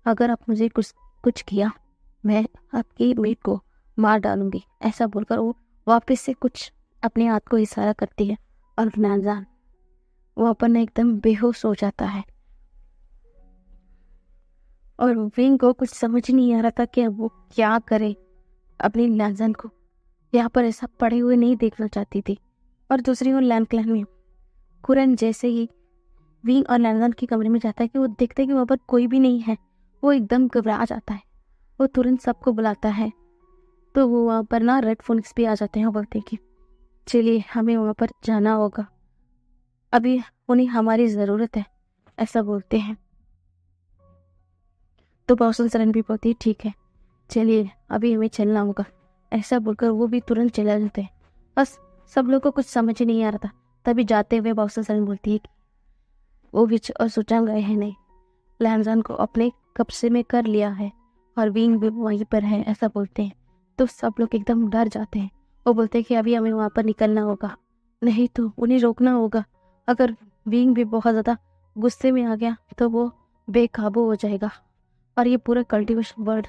अगर आप मुझे कुछ किया, मैं आपकी मेट को मार डालूंगी। ऐसा बोलकर वो वापस से कुछ अपने हाथ को इशारा करती है और वहाँ पर ना एकदम बेहोश हो जाता है और विंग को कुछ समझ नहीं आ रहा था कि अब वो क्या करे। अपनी लैंजन को यहाँ पर ऐसा पड़े हुए नहीं देखना चाहती थी। और दूसरी ओर लैन क्लैन में कुरन जैसे ही विंग और लैंजन के कमरे में जाता है कि वो देखते हैं कि वहाँ पर कोई भी नहीं है, वो एकदम घबरा जाता है। वो तुरंत सबको बुलाता है। तो वो वहाँ पर ना रेड फोनिक्स भी आ जाते हैं और बोलते हैं कि चलिए हमें वहाँ पर जाना होगा, अभी उन्हें हमारी ज़रूरत है, ऐसा बोलते हैं। तो बॉसन सरन भी बोलती है ठीक है चलिए अभी हमें चलना होगा, ऐसा बोलकर वो भी तुरंत चला जाते हैं। बस सब लोग को कुछ समझ ही नहीं आ रहा था। तभी जाते हुए बॉसन सरन बोलती है कि वो विच और सुचांग गए हैं नहीं, लैंजान को अपने कब्जे में कर लिया है और विंग भी वहीं पर है, ऐसा बोलते हैं। तो सब लोग एकदम डर जाते हैं। वो बोलते हैं कि अभी हमें वहाँ पर निकलना होगा, नहीं तो उन्हें रोकना होगा। अगर विंग भी बहुत ज़्यादा गुस्से में आ गया तो वो बेकाबू हो जाएगा और ये पूरा कल्टीवेशन वर्ल्ड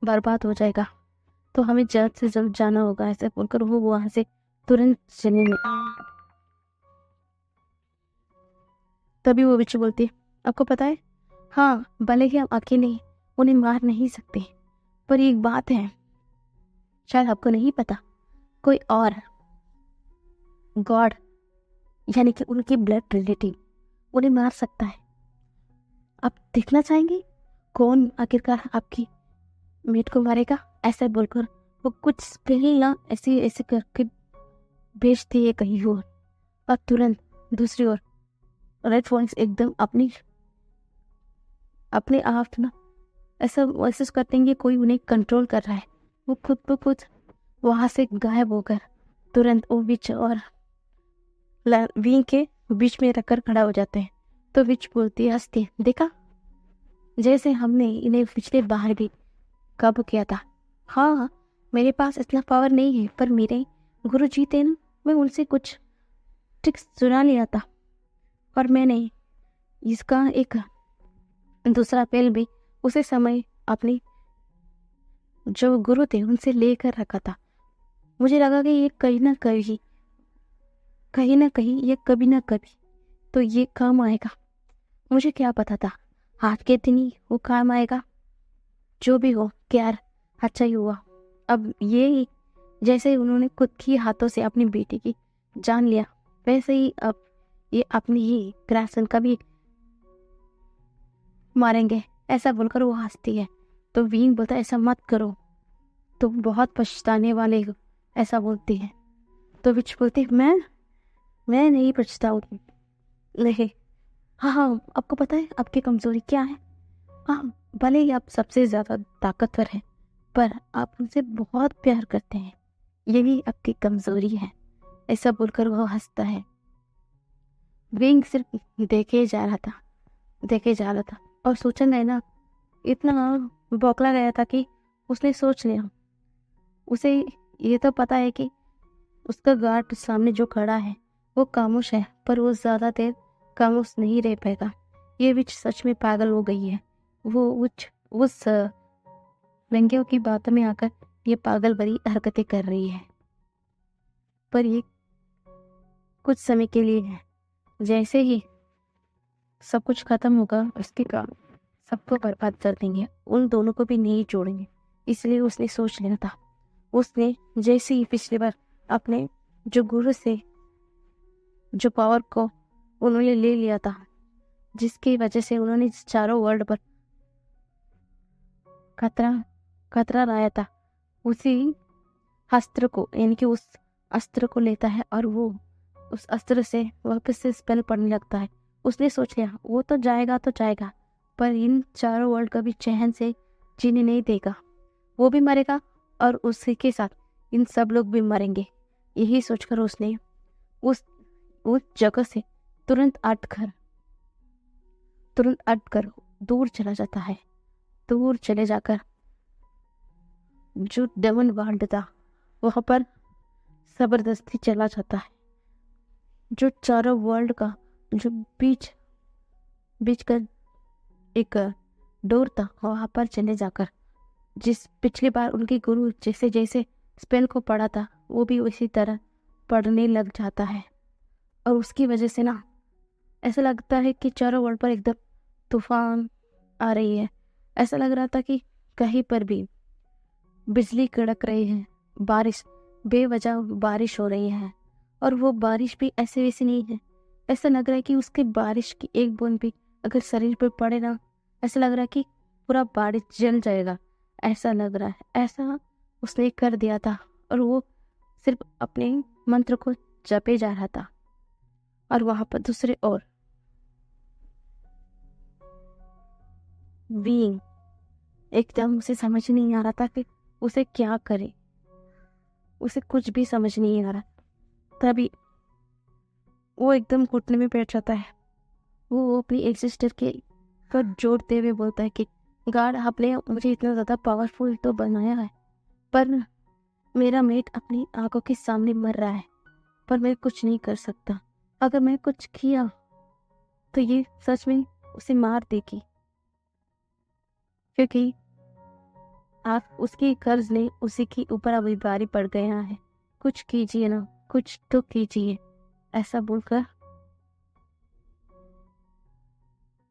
बर्बाद हो जाएगा। तो हमें जल्द से जल्द जाना होगा, ऐसे बोलकर वो वहाँ से तुरंत चले गए। तभी वो बिच्छू बोलती है आपको पता है, हाँ भले ही हम अकेले उन्हें मार नहीं सकते, पर एक बात है शायद आपको नहीं पता, कोई और गॉड यानी कि उनकी ब्लड रिलेटिव उन्हें मार सकता है। आप देखना चाहेंगे कौन आखिरकार आपकी मेट को मारेगा, ऐसा बोलकर वो कुछ स्पेल ना ऐसे ऐसे करके भेजती है कहीं और तुरंत दूसरी ओर रेड फोनिक्स एकदम अपने आप ना ऐसा महसूस करते हैं कि कोई उन्हें कंट्रोल कर रहा है। वो खुद ब खुद वहां से गायब होकर तुरंत वो विच और विंग के बीच में रखकर खड़ा हो जाते हैं। तो विच बोलती है हंसती, देखा जैसे हमने इन्हें पिछले बार भी काबू किया था। हाँ मेरे पास इतना पावर नहीं है, पर मेरे गुरु जी थे ना, मैं उनसे कुछ ट्रिक्स सुना लिया था और मैंने इसका एक दूसरा पेल भी उसी समय अपने जो गुरु थे उनसे लेकर रखा था। मुझे लगा कि ये कहीं ना कहीं ये कभी ना कभी तो ये काम आएगा। मुझे क्या पता था हाथ के दिन ही वो काम आएगा। जो भी हो खैर अच्छा ही हुआ। अब ये जैसे उन्होंने खुद की हाथों से अपनी बेटी की जान लिया, वैसे ही अब ये अपनी ही ग्रैंडसन का भी मारेंगे, ऐसा बोलकर वो हंसती है। तो वीन बोलता ऐसा मत करो, तुम बहुत पछताने वाले हो, ऐसा बोलती है। तो विच बोलती मैं नहीं पछताऊंगी। नहीं हाँ आपको पता है आपकी कमजोरी क्या है, हाँ भले ही आप सबसे ज्यादा ताकतवर हैं, पर आप उनसे बहुत प्यार करते हैं, यही आपकी कमजोरी है, ऐसा बोलकर वो हंसता है। विंग सिर्फ देखे जा रहा था और सोचा नहीं ना, इतना बौखला गया था कि उसने सोच लिया। उसे ये तो पता है कि उसका गार्ड सामने जो खड़ा है वो खामोश है, पर वो ज़्यादा देर खामोश नहीं रह पाएगा। ये विच सच में पागल हो गई है। वो उस व्यंग्यों की बातों में आकर ये पागल भरी हरकतें कर रही है, पर ये कुछ समय के लिए है। जैसे ही सब कुछ खत्म होगा उसके बाद सबको बर्बाद कर देंगे, उन दोनों को भी नहीं जोड़ेंगे। इसलिए उसने सोच लिया था। उसने जैसे ही पिछली बार अपने जो गुरु से जो पावर को उन्होंने ले लिया था, जिसकी वजह से उन्होंने चारों वर्ल्ड पर खतरा लाया था, उसी अस्त्र को यानी कि उस अस्त्र को लेता है और वो उस अस्त्र से वापस से स्पेल पढ़ने लगता है। उसने सोच लिया वो तो जाएगा, पर इन चारों वर्ल्ड का भी चैन से जीने नहीं देगा। वो भी मरेगा और उसी के साथ इन सब लोग भी मरेंगे। यही सोचकर उसने उस जगह से तुरंत हटकर दूर चला जाता है। दूर चले जाकर जो डेमन वर्ल्ड था वहां पर जबरदस्ती चला जाता है। जो चारों वर्ल्ड का जो बीच का एक डोर था वहां पर चले जाकर जिस पिछली बार उनके गुरु जैसे जैसे स्पेल को पढ़ा था वो भी उसी तरह पढ़ने लग जाता है। और उसकी वजह से ना ऐसा लगता है कि चारों ओर पर एकदम तूफान आ रही है। ऐसा लग रहा था कि कहीं पर भी बिजली कड़क रही है, बारिश बेवजह बारिश हो रही है, और वो बारिश भी ऐसे वैसे नहीं है। ऐसा लग रहा है कि उसके बारिश की एक बूंद भी अगर शरीर पर पड़े ना, ऐसा लग रहा है कि पूरा बारिश जल जाएगा। ऐसा लग रहा है, ऐसा उसने कर दिया था। और वो सिर्फ अपने मंत्र को जपे जा रहा था। और वहां पर दूसरे ओर वीइंग एकदम उसे समझ नहीं आ रहा था कि उसे क्या करे। उसे कुछ भी समझ नहीं आ रहा। तभी वो एकदम घुटने में बैठ जाता है। वो अपनी एक सिस्टर के को जोड़ते हुए बोलता है कि गॉड, आपने मुझे इतना ज़्यादा पावरफुल तो बनाया है, पर मेरा मेट अपनी आंखों के सामने मर रहा है, पर मैं कुछ नहीं कर सकता। अगर मैं कुछ किया तो ये सच में उसे मार देगी, क्योंकि आप उसकी कर्ज ने उसी के ऊपर अभी भारी पड़ गया है। कुछ कीजिए ना, कुछ तो कीजिए। ऐसा बोलकर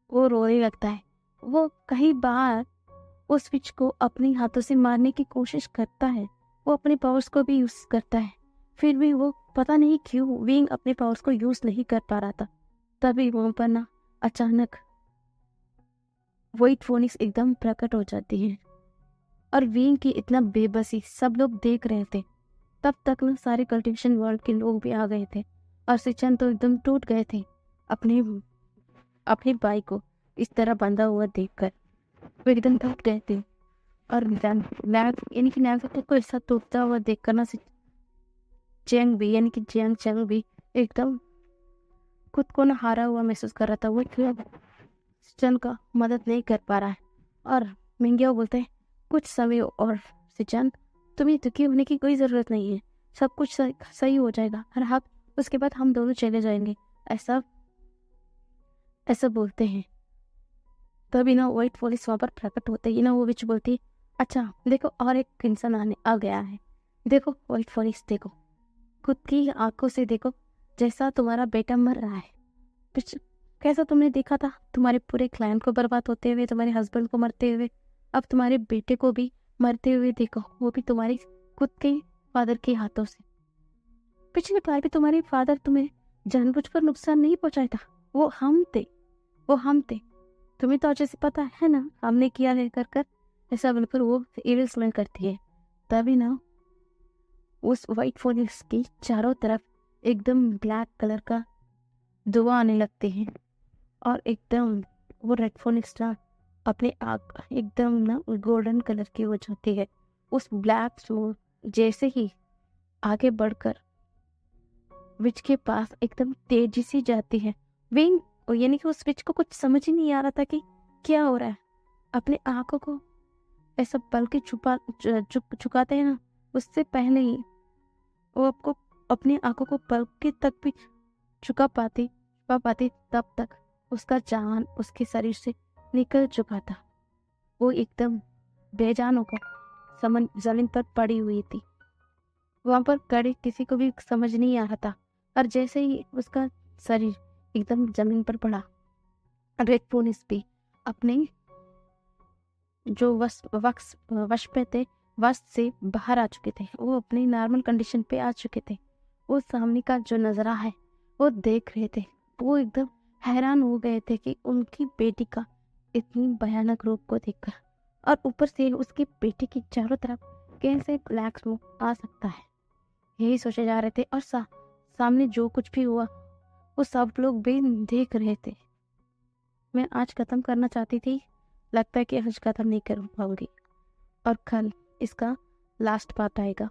वो रोने लगता है। वो कई बार उस स्विच को अपने हाथों से मारने की कोशिश करता है। वो अपने पावर्स को भी यूज करता है, फिर भी वो पता नहीं क्यों विंग अपने पावर्स को यूज नहीं कर पा रहा था। तभी वहां पर ना अचानक व्हाइट फोनिक्स एकदम प्रकट हो जाती है। और विंग की इतना बेबसी सब लोग देख रहे थे। तब तक ना सारे कल्टिवेशन वर्ल्ड के लोग भी आ गए थे, और सिचन तो एकदम टूट गए थे अपने अपने भाई को इस तरह बंधा हुआ देखकर। वो एकदम टूट गए थे। और लैग यानी कि लैग को ऐसा टूटता हुआ देखकर ना चेंग भी यानी कि जियांग चेंग भी एकदम खुद को ना हारा हुआ महसूस कर रहा था। वो सिचन का मदद नहीं कर पा रहा है। और मिंगियो बोलते हैं, कुछ समय और सिचन, तुम्हें दुखी होने की कोई जरूरत नहीं है, सब कुछ सही हो जाएगा, और आप उसके बाद हम दोनों चले जाएंगे। ऐसा ऐसा बोलते हैं। तभी ना व्हाइट फोनिक्स वहां पर प्रकट होते ही ना वो विच बोलती है, अच्छा देखो, और एक इंसान आने आ गया है। देखो व्हाइट फोनिक्स, देखो खुद की आंखों से देखो, जैसा तुम्हारा बेटा मर रहा है। कैसा तुमने देखा था तुम्हारे पूरे क्लैन को बर्बाद होते हुए, तुम्हारे हस्बैंड को मरते हुए, अब तुम्हारे बेटे को भी मरते हुए देखो, वो भी तुम्हारे खुद के फादर के हाथों से। पिछले बार भी तुम्हारे फादर तुम्हें जानबूझकर नुकसान नहीं पहुंचाया था, वो हम थे, वो हम थे। तुम्हें तो अच्छे से पता है ना हमने किया है कर। ऐसा बोलकर वो इविल स्मेल करती है। तभी ना उस व्हाइट फोनिक्स की चारों तरफ एकदम ब्लैक कलर का धुआं आने लगते हैं, और एकदम वो रेड फोनिक्स ना अपने आग एकदम ना गोल्डन कलर की हो जाती है। उस ब्लैक स्मोक जैसे ही आगे बढ़कर विच के पास एकदम तेजी से जाती है। विंग यानी कि उस विच को कुछ समझ ही नहीं आ रहा था कि क्या हो रहा है। अपने आंखों को ऐसा पल के झुकाते हैं ना, उससे पहले ही वो आपको अपनी आंखों को पल के तक भी छुपा पाती, तब तक उसका जान उसके शरीर से निकल चुका था। वो एकदम बेजान होकर जमीन पर पड़ी हुई थी। वहां पर खड़े किसी को भी समझ नहीं आ रहा था। और जैसे ही उसका शरीर एकदम जमीन पर पड़ा, रेड फोनिक्स भी अपने जो वश पे थे, वश से बाहर आ चुके थे। वो अपनी नॉर्मल कंडीशन पे आ चुके थे। वो सामने का जो नजरा है वो देख रहे थे। वो एकदम हैरान हो गए थे कि उनकी बेटी का इतनी भयानक रूप को देखकर, और ऊपर से उसकी बेटी की चारों तरफ कैसे ब्लैक स्मोक आ सकता है, यही सोचे जा रहे थे। और सामने जो कुछ भी हुआ वो सब लोग भी देख रहे थे। मैं आज खत्म करना चाहती थी, लगता है कि आज खत्म नहीं कर पाऊंगी, और कल इसका लास्ट पार्ट आएगा।